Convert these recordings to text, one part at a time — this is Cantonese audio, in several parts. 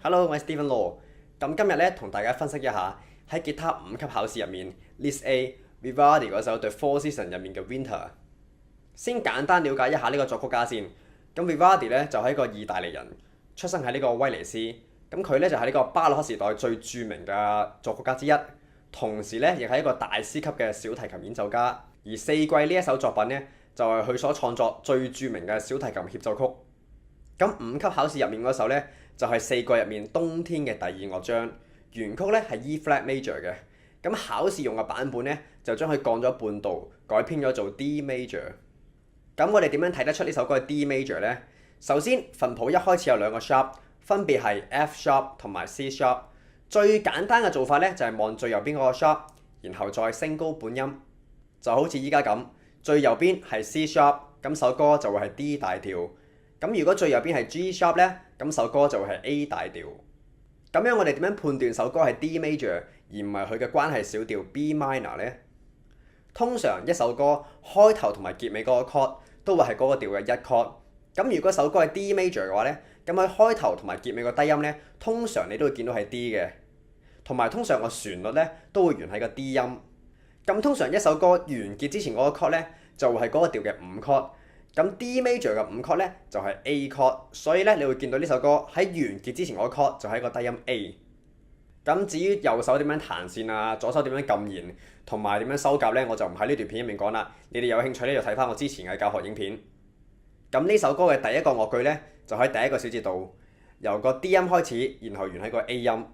Hello，我係 Stephen Law。咁今日咧同大家分析一下喺吉他5級考試入面 List A Vivaldi 嗰首對 Four Seasons 入面嘅 Winter。先簡單了解一下呢個作曲家先。咁 Vivaldi 咧就係一個意大利人，出生喺呢個威尼斯。咁佢咧就係呢個巴洛克時代最著名嘅作曲家之一，同時咧亦係一個大師級嘅小提琴演奏家。而四季呢一首作品咧就係佢所創作最著名嘅小提琴協奏曲。咁5級考試入面嗰首咧就係四季入面冬天嘅第二樂章，原曲咧係 E flat major 嘅。咁考試用嘅版本咧就將佢降咗半度，改編咗做 D major。咁我哋點樣睇得出呢首歌係 D major 呢？首先份譜一開始有兩個 sharp， 分別係 F sharp 同埋 C sharp。最簡單嘅做法咧就係望最右邊嗰個 sharp， 然後再升高半音，就好似依家咁。最右邊係 C sharp， 咁首歌就會係 D 大調。咁如果最右邊係 G sharp 咧，咁首歌就會係 A 大調。咁樣我哋點樣判斷首歌係 D major 而唔係佢嘅關係小調 B minor 呢？通常一首歌開頭同埋結尾嗰個 chord 都會係嗰個調嘅一 chord。咁如果首歌係 D major 嘅話咧，咁佢開頭同埋結尾個低音咧，通常你都會見到係 D 嘅，同埋通常個旋律咧都會完喺個 D 音。咁通常一首歌完結之前嗰個 chord 咧就會係嗰個調嘅5 chord。咁 D major 嘅5 chord 咧就係 A chord， 所以咧你會見到呢首歌喺完結之前嗰個 chord 就係一個低音 A。咁至於右手點樣彈線啊，左手點樣撳弦，同埋點樣收夾咧，我就唔喺呢段片入面講啦。你哋有興趣咧就睇翻我之前嘅教學影片。咁呢首歌嘅第一個樂句咧就喺第一個小節度，由個 D 音開始，然後完喺個 A 音。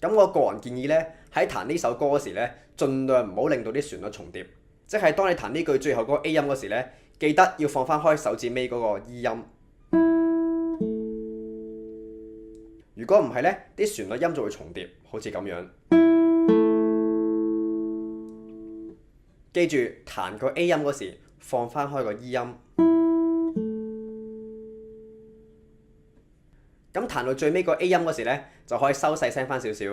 咁我個人建議咧，喺彈呢首歌嗰時咧，盡量唔好令到啲旋律重疊，即係當你彈呢句最後嗰個 A 音嗰時咧，記得要放翻開手指尾嗰個 E 音。如果唔係咧，啲旋律音就會重疊，好似咁樣。記住彈個 A 音嗰時，放翻開個 E 音。咁彈到最尾個 A 音嗰時咧，就可以收細聲翻少少，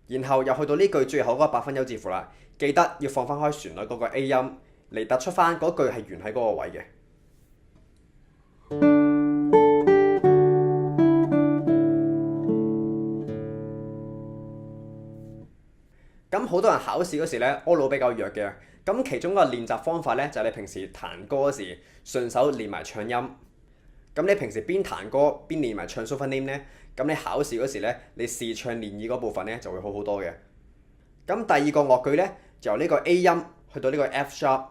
然後又去到呢句最後嗰個8分休止符啦。記得要放翻開旋律嗰個 A 音嚟突出翻嗰句係完喺嗰個位嘅。咁好多人考試嗰時咧，屙腦比較弱嘅，咁其中一個練習方法咧就係你平時彈歌嗰時順手練埋唱音。咁你平時邊彈歌邊練埋唱 solfa nim 咧，咁你考試嗰時咧，你試唱練耳嗰部分咧就會好好多嘅。咁第二個樂句咧，就由呢個 A 音去到呢個 F sharp。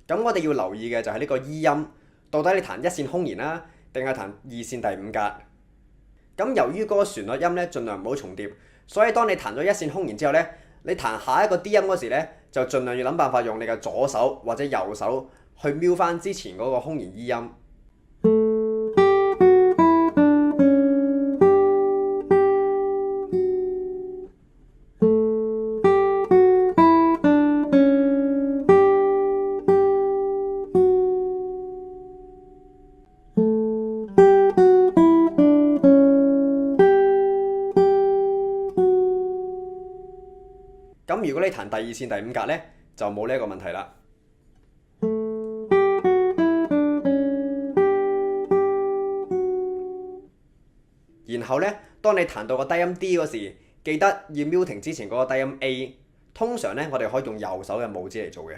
咁我哋要留意嘅就係呢個 E 音，到底你彈一線空弦啦，定係彈二線第5格？咁由於嗰個旋律音咧，盡量唔好重疊。所以當你彈咗一線空弦之後咧，你彈下一個 D 音嗰時咧，就盡量要諗辦法用你嘅左手或者右手去瞄翻之前嗰個空弦 E 音。咁如果你彈第二線第5格咧，就冇呢一個問題啦。然後咧，當你彈到個低音 D 嗰時，記得要瞄停之前嗰個低音 A。通常咧，我哋可以用右手嘅拇指嚟做嘅。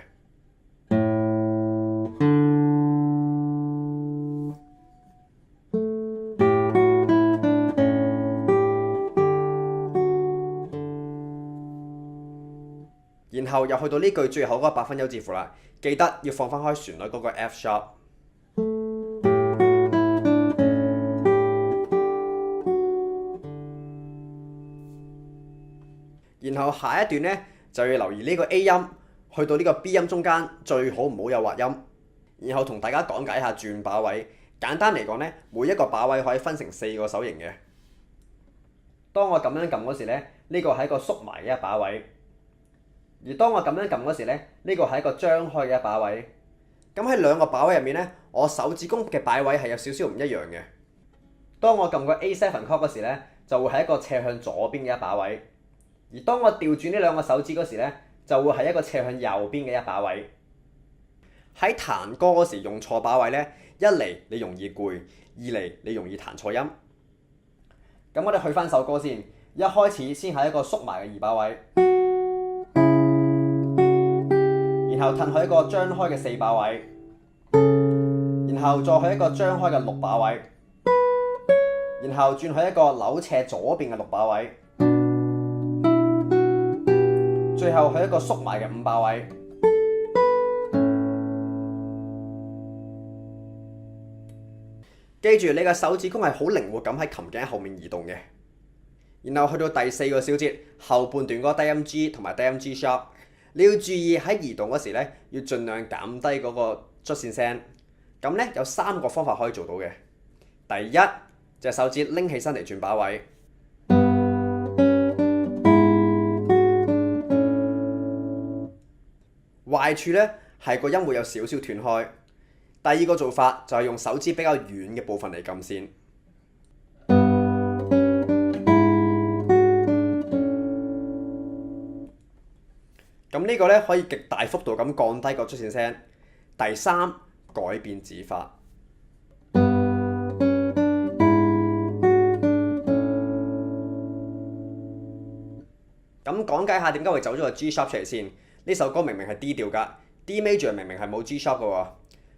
然後又去到呢句最後嗰個8分休止符啦，記得要放翻開旋律嗰個 F sharp。然後下一段咧就要留意呢個 A 音去到呢個 B 音中間，最好唔好有滑音。然後同大家講解一下轉把位。簡單嚟講咧，每一個把位可以分成4個手型嘅。當我咁樣撳嗰時咧，呢個係一個縮埋嘅一把位。而當我咁樣撳嗰時咧，呢個係一個張開嘅一把位。咁喺兩個把位入面咧，我手指公嘅擺位係有少少唔一樣嘅。當我撳個 A7 chord 嗰時咧，就會係一個斜向左邊嘅一把位；而當我調轉呢兩個手指嗰時咧，就會係一個斜向右邊嘅一把位。喺彈歌嗰時用錯把位咧，一嚟你容易攰，二嚟你容易彈錯音。咁我哋去翻首歌先，一開始先係一個縮埋嘅2把位，然後褪去一個張開嘅4把位，然後再去一個張開嘅6把位，然後轉去一個扭斜左邊嘅6把位，最後去一個縮埋嘅5把位。記住你嘅手指公係好靈活咁喺琴頸後面移動嘅。然後去到第4個小節後半段嗰個低音 G 同埋低音 G sharp， 你要注意喺移動嗰時咧，要盡量減低嗰個捽線聲。咁咧有3個方法可以做到嘅。第一，隻手指拎起身嚟轉把位。壞處咧係個音會有少少斷開。第二個做法就係用手指比較遠嘅部分嚟撳線。咁呢個咧可以極大幅度咁降低個捽線聲。第三，改變指法。咁講解下點解會走咗個 G sharp 出嚟先。呢首歌明明係 D 調㗎，D major 明明係冇 G sharp 㗎喎。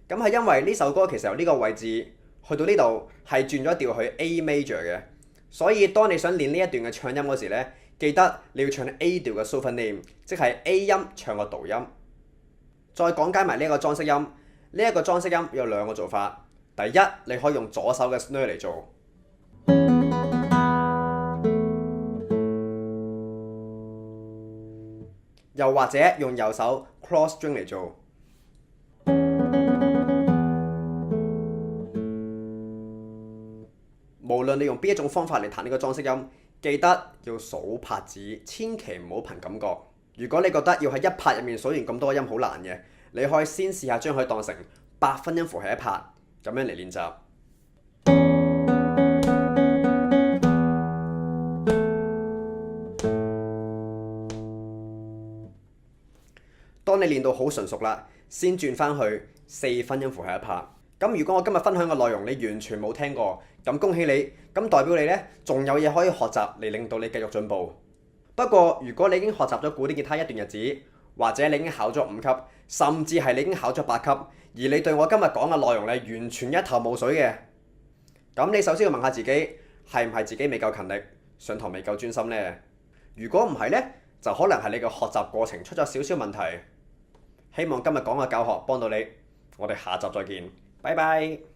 咁係因為呢首歌其實由呢個位置去到呢度係轉咗調去 A major 嘅，所以當你想練呢一段嘅唱音嗰時咧，記得你要唱 A 調嘅 solfa name， 即係 A 音唱個導音。再講解埋呢一個裝飾音，呢一個裝飾音有2個做法。第一，你可以用左手嘅 snare 嚟做，又或者用右手 cross string 嚟做。無論你用邊一種方法嚟彈呢個裝飾音，記得要數拍子，千祈唔好憑感覺。如果你覺得要喺一拍入面數完咁多音好難嘅，你可以先試下將佢當成8分音符係一拍，咁樣嚟練習。當你練到好純熟啦，先轉翻去4分音符係一拍。咁如果我今日分享嘅內容你完全冇聽過，咁恭喜你，咁代表你呢仲有嘢可以學習嚟令到你繼續進步。不過如果你已經學習咗古典吉他一段日子，或者你已經考咗5級，甚至係你已經考咗8級，而你對我今日講嘅內容咧完全一頭霧水嘅，咁你首先要問下自己，係唔係自己未夠勤力，上堂未夠專心呢？如果唔係呢，就可能係你嘅學習過程出咗少少問題。希望今日講嘅教學幫到你，我哋下集再見。拜拜。